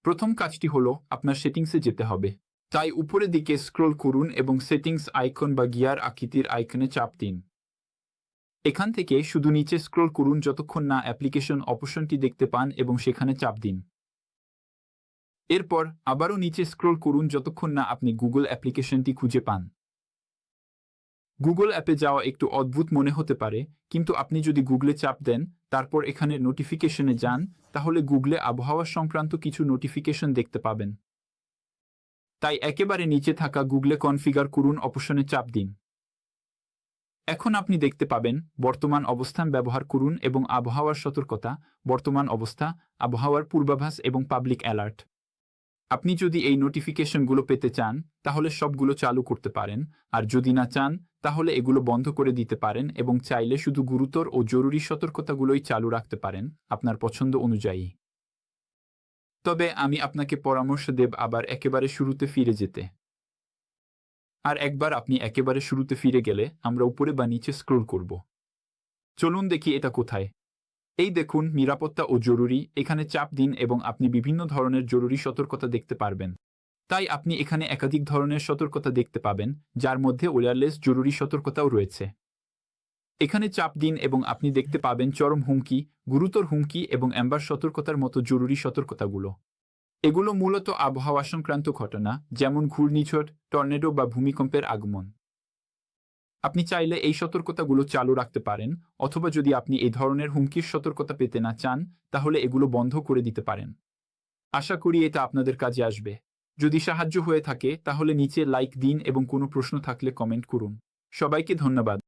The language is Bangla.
প্রথম কাজটি হলো আপনার সেটিংসে যেতে হবে। তাই উপরের দিকে স্ক্রল করুন এবং সেটিংস আইকন বা গিয়ার আকৃতির আইকনে চাপ দিন। এখান থেকে শুধু নিচে স্ক্রল করুন যতক্ষণ না অ্যাপ্লিকেশন অপশনটি দেখতে পান এবং সেখানে চাপ দিন। এরপর আবারও নিচে স্ক্রল করুন যতক্ষণ না আপনি গুগল অ্যাপ্লিকেশনটি খুঁজে পান। গুগল অ্যাপে যাওয়া একটু অদ্ভুত মনে হতে পারে, কিন্তু আপনি যদি গুগলে চাপ দেন, তারপর এখানে নোটিফিকেশনে যান, তাহলে গুগলে আবহাওয়া সংক্রান্ত কিছু নোটিফিকেশন দেখতে পাবেন। তাই একেবারে নিচে থাকা গুগলে কনফিগার করুন অপশনে চাপ দিন। এখন আপনি দেখতে পাবেন বর্তমান অবস্থান ব্যবহার করুন এবং আবহাওয়ার সতর্কতা, বর্তমান অবস্থা, আবহাওয়ার পূর্বাভাস এবং পাবলিক অ্যালার্ট। আপনি যদি এই নোটিফিকেশনগুলো পেতে চান, তাহলে সবগুলো চালু করতে পারেন, আর যদি না চান, তাহলে এগুলো বন্ধ করে দিতে পারেন এবং চাইলে শুধু গুরুতর ও জরুরি সতর্কতাগুলোই চালু রাখতে পারেন আপনার পছন্দ অনুযায়ী। তবে আমি আপনাকে পরামর্শ দেব আবার একেবারে শুরুতে ফিরে যেতে। আর একবার আপনি একেবারে শুরুতে ফিরে গেলে আমরা উপরে বা নিচে স্ক্রল করব। চলুন দেখি এটা কোথায়। এই দেখুন নিরাপত্তা ও জরুরি, এখানে চাপ দিন এবং আপনি বিভিন্ন ধরনের জরুরি সতর্কতা দেখতে পারবেন। তাই আপনি এখানে একাধিক ধরনের সতর্কতা দেখতে পাবেন, যার মধ্যে ওয়্যারলেস জরুরি সতর্কতাও রয়েছে। এখানে চাপ দিন এবং আপনি দেখতে পাবেন চরম হুমকি, গুরুতর হুমকি এবং অ্যাম্বার সতর্কতার মতো জরুরি সতর্কতাগুলো। এগুলো মূলত আবহাওয়া সংক্রান্ত ঘটনা, যেমন ঘূর্ণিঝড়, টর্নেডো বা ভূমিকম্পের আগমন। আপনি চাইলে এই সতর্কতাগুলো চালু রাখতে পারেন, অথবা যদি আপনি এই ধরনের হুমকির সতর্কতা পেতে না চান, তাহলে এগুলো বন্ধ করে দিতে পারেন। আশা করি এটা আপনাদের কাজে আসবে। যদি সাহায্য হয়ে থাকে তাহলে নিচে লাইক দিন এবং কোনো প্রশ্ন থাকলে কমেন্ট করুন। সবাইকে ধন্যবাদ।